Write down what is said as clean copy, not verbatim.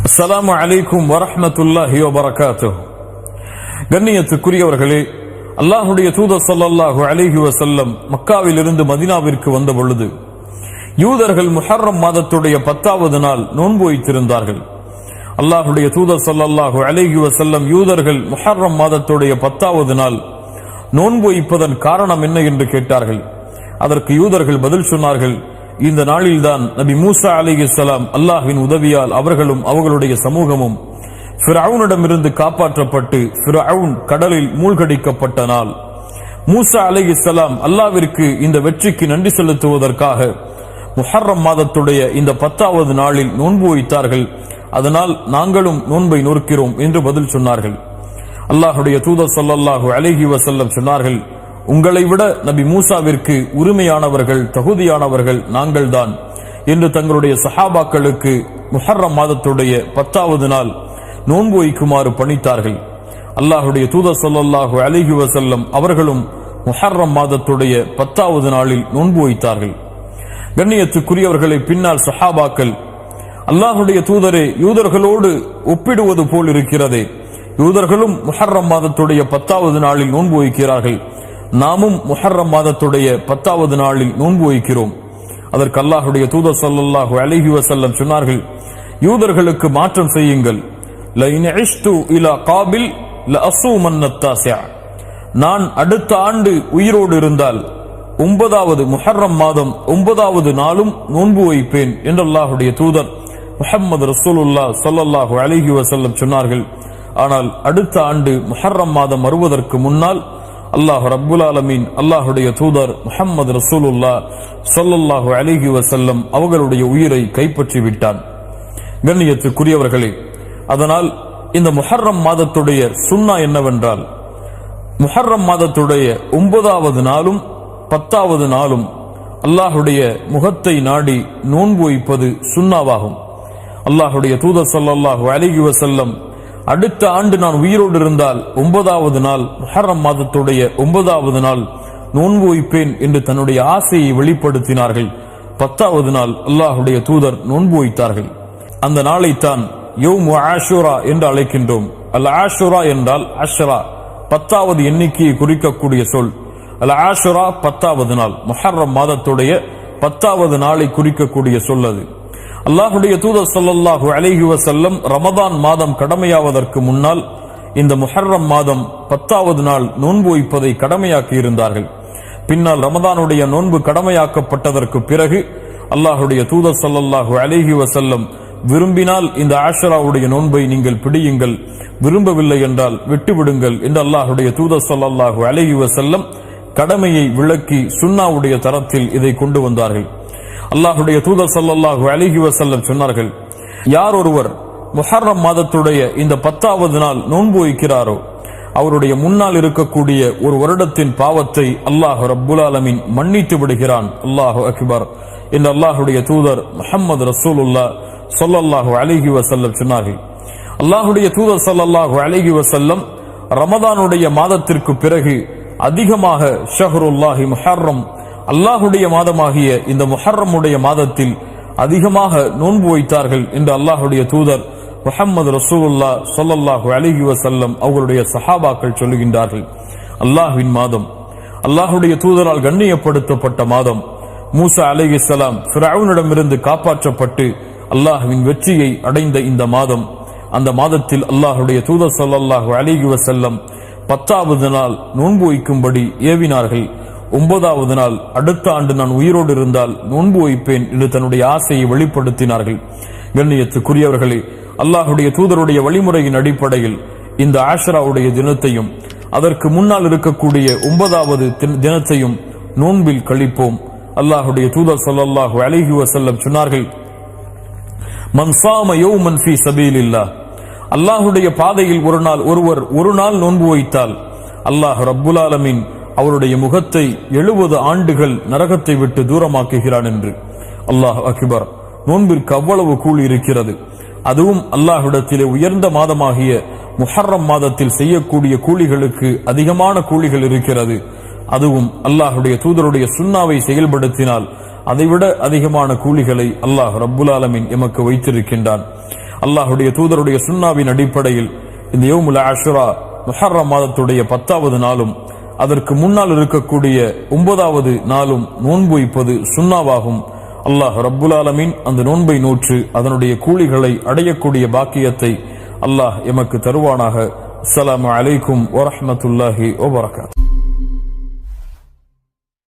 அஸ்ஸலாமு அலைக்கும் வரஹ்மத்துல்லாஹி வபரகாத்துஹு. கண்ணியத்துக்குரியவர்களே, அல்லாஹுடைய தூதர் ஸல்லல்லாஹு அலைஹி வஸல்லம் மக்காவிலிருந்து மதீனாவிற்கு வந்த பொழுது யூதர்கள் முஹர்ரம் மாதத்துடைய 10வது நாள் நோன்பு வைத்திருந்தார்கள். அல்லாஹுடைய தூதர் ஸல்லல்லாஹு அலைஹி வஸல்லம் யூதர்கள் முஹர்ரம் மாதத்துடைய 10வது நாள் நோன்பு வைப்பதன் காரணம் என்ன என்று கேட்டார்கள். அதற்கு யூதர்கள் பதில் சொன்னார்கள், இந்த நாளில்தான் நபி மூசா அலைஹிஸ்ஸலாம் அல்லாஹ்வின் உதவியால் அவர்களும் அவர்களுடைய சமூகமும் ஃபிரௌனிடமிருந்து காப்பாற்றப்பட்டு ஃபிரௌன் கடலில் மூழ்கடிக்கப்பட்ட நாள். மூசா அலைஹிஸ்ஸலாம் அல்லாஹ்விற்கு இந்த வெற்றிக்கு நன்றி செலுத்துவதற்காக முஹர்ரம் மாதத்துடைய இந்த 10வது நாளில் நோன்பு வைத்தார்கள். அதனால் நாங்களும் நோன்பை நோக்கிறோம் என்று பதில் சொன்னார்கள். அல்லாஹுடைய தூதர் ஸல்லல்லாஹு அலைஹி வஸல்லம் சொன்னார்கள், உங்களை விட நபி மூசாவிற்கு உரிமையானவர்கள் தகுதியானவர்கள் நாங்கள்தான் என்று தங்களுடைய சஹாபாக்களுக்கு முஹர்ரம் மாதத்துடைய 10வது நாள் நோன்பு வைக்குமாறு பணித்தார்கள். அல்லாஹுடைய தூதர் ஸல்லல்லாஹு அலைஹி வஸல்லம் அவர்களும் முஹர்ரம் மாதத்துடைய 10வது நாளில் நோன்பு வைத்தார்கள். கண்ணியத்துக்குரியவர்களை பின்னால் சஹாபாக்கள், அல்லாஹுடைய தூதரே, யூதர்களோடு ஒப்பிடுவது போல் இருக்கிறதே, யூதர்களும் முஹர்ரம் மாதத்துடைய 10வது நாளில் நோன்பு வைக்கிறார்கள், நாமும் முஹர்ரம் மாதத்துடைய 10வது நாளில் நோன்பு வைக்கிறோம். அதற்கு அல்லாஹுடைய தூதர் ஸல்லல்லாஹு அலைஹி வஸல்லம் சொன்னார்கள், யூதர்களுக்கு மாற்றம் செய்யுங்கள். லஇன் இஷ்து இலா காபில் லஅஸூமன்ன தாஸிஅ, நான் அடுத்த ஆண்டு உயிரோடு இருந்தால் 9வது முஹர்ரம் மாதம் 9வது நாளும் நோன்பு வைப்பேன் என்று அல்லாஹுடைய தூதர் முஹம்மது ரசூலுல்லாஹ் ஸல்லல்லாஹு அலைஹி வஸல்லம் சொன்னார்கள். ஆனால் அடுத்த ஆண்டு முஹர்ரம் மாதம் வருவதற்கு முன்னால் அல்லாஹ் ரப்புல் ஆலமீன் அல்லாஹுடைய தூதர் முஹம்மது ரசூலுல்லாஹ் ஸல்லல்லாஹு அலைஹி வஸல்லம் அவர்களுடைய உயிரை கைப்பற்றி விட்டான். கண்ணியத்துக்குரியவர்களே, அதனால் இந்த முஹர்ரம் மாதத்துடைய சுன்னா என்னவென்றால், முஹர்ரம் மாதத்துடைய 9வது நாளும் 10வது நாளும் அல்லாஹுடைய முகத்தை நாடி நோன்பு வைப்பது சுன்னாவாகும். அல்லாஹுடைய தூதர் ஸல்லல்லாஹு அலைஹி வஸல்லம் அடுத்த ஆண்டு நான் உயிரோடு இருந்தால் 9வது நாள் முஹர்ரம் மாதத்துடைய 9வது நாள் நோன்பு வைப்பேன் என்று தன்னுடைய ஆசையை வெளிப்படுத்தினார்கள். 10வது நாள் அல்லாஹுடைய தூதர் நோன்பு வைத்தார்கள். அந்த நாளைத்தான் யௌமு ஆஷுரா என்று அழைக்கின்றோம். அல் ஆஷுரா என்றால் அஷ்ரா, 10வது எண்ணிக்கையை குறிக்கக்கூடிய சொல். அல் ஆஷுரா 10வது நாள், முஹர்ரம் மாதத்துடைய 10வது நாளை குறிக்கக்கூடிய சொல் அது. அல்லாஹுடைய தூதர் ஸல்லல்லாஹு அலைஹி வஸல்லம் ரமதான் மாதம் கடமையாவதற்கு முன்னால் இந்த முஹர்ரம் மாதம் 10வது நாள் நோன்பு வைப்பதை கடமையாக்கி இருந்தார்கள். பின்னால் ரமதானுடைய நோன்பு கடமையாக்கப்பட்டதற்கு பிறகு அல்லாஹுடைய தூதர் ஸல்லல்லாஹு அலைஹி வஸல்லம் விரும்பினால் இந்த ஆஷராவுடைய நோன்பை நீங்கள் பிடியுங்கள், விரும்பவில்லை என்றால் விட்டுவிடுங்கள் என்று அல்லாஹுடைய தூதர் ஸல்லல்லாஹு அலைஹி வஸல்லம் கடமையை விளக்கி சுன்னாவுடைய தரத்தில் இதை கொண்டு வந்தார்கள். அல்லாஹுடைய தூதர் ஸல்லல்லாஹு அலைஹி வஸல்லம் சொன்னார்கள், யார் ஒருவர் முஹர்ரம் மாதத்துடைய இந்த 10வது நாள் நோன்பு வைக்கிறாரோ அவருடைய முன்னால் இருக்கக்கூடிய ஒரு வருடத்தின் பாவத்தை அல்லாஹ் ரப்புல் ஆலமீன் மன்னித்து விடுகிறான். அல்லாஹு அக்பர் என்று அல்லாஹுடைய தூதர் முஹம்மது ரசூலுல்லாஹ் ஸல்லல்லாஹு அலைஹி வஸல்லம் சொன்னார்கள். அல்லாஹுடைய தூதர் ஸல்லல்லாஹு அலைஹி வஸல்லம் ரமதானுடைய மாதத்திற்கு பிறகு அதிகமாக ஷஹ்ருல்லாஹி முஹர்ரம், அல்லாஹுடைய மாதமாகிய இந்த முஹர்ரமுடைய மாதத்தில் அதிகமாக நோன்பு வைத்தார்கள் என்று அல்லாஹுடைய தூதர் முஹம்மது ரசூலுல்லாஹ் ஸல்லல்லாஹு அலைஹி வஸல்லம் அவர்களுடைய சஹாபாக்கள் சொல்லுகின்றார்கள். அல்லாஹ்வின் மாதம், அல்லாஹுடைய தூதரால் கண்ணியப்படுத்தப்பட்ட மாதம், மூசா அலைஹிஸ்ஸலாம் ஃபிரௌனிடமிருந்து காப்பாற்றப்பட்டு அல்லாஹ்வின் வெற்றியை அடைந்த இந்த மாதம், அந்த மாதத்தில் அல்லாஹுடைய தூதர் ஸல்லல்லாஹு அலைஹி வஸல்லம் 10வது நாள் நோன்பு வைக்கும்படி ஏவினார்கள். 9வது நாள் அடுத்த ஆண்டு நான் உயிரோடு இருந்தால் நோன்பு வைப்பேன் என்று தன்னுடைய ஆசையை வெளிப்படுத்தினார்கள். கண்ணியத்துக்குரியவர்களே, அல்லாஹுடைய தூதருடைய வழிமுறையின் அடிப்படையில் இந்த ஆஷராவுடைய தினத்தையும் அதற்கு முன்னால் இருக்கக்கூடிய 9வது தினத்தையும் நோன்பில் கழிப்போம். அல்லாஹுடைய தூதர் ஸல்லல்லாஹு அலைஹி வஸல்லம் சொன்னார்கள், மன் ஸாம யௌமன் ஃபீ ஸபீலில்லாஹ், அல்லாஹுடைய பாதையில் ஒரு நாள் நோன்பு வைத்தால் அல்லாஹ் ரப்புல் ஆலமீன் அவருடைய முகத்தை 70 ஆண்டுகள் நரகத்தை விட்டு தூரமாக்குகிறான் என்று. அல்லாஹ் அக்பர். நோன்பிற்கு அவ்வளவு கூலி இருக்கிறது. அதுவும் அல்லாஹ்விடத்திலே உயர்ந்த மாதமாகிய முஹர்ரம் மாதத்தில் செய்யக்கூடிய கூலிகளுக்கு அதிகமான கூலிகள் இருக்கிறது. அதுவும் அல்லாஹுடைய தூதருடைய சுன்னாவை செயல்படுத்தினால் அதைவிட அதிகமான கூலிகளை அல்லாஹ் ரப்புல் ஆலமீன் எமக்கு வைத்திருக்கின்றான். அல்லாஹுடைய தூதருடைய சுன்னாவின் அடிப்படையில் இந்த யௌமுல் ஆஷுரா முஹர்ரம் மாதத்துடைய 10வது நாளும் அதற்கு முன்னால் இருக்கக்கூடிய 9வது நாளும் நோன்பு வைப்பது சுன்னாவாகும். அல்லாஹ் ரப்புல் ஆலமீன் அந்த நோன்பை நோற்று அதனுடைய கூலிகளை அடையக்கூடிய பாக்கியத்தை அல்லாஹ் எமக்கு தருவானாக. அஸ்ஸலாமு அலைக்கும் வரஹ்மத்துல்லாஹி வபரகாத்துஹு.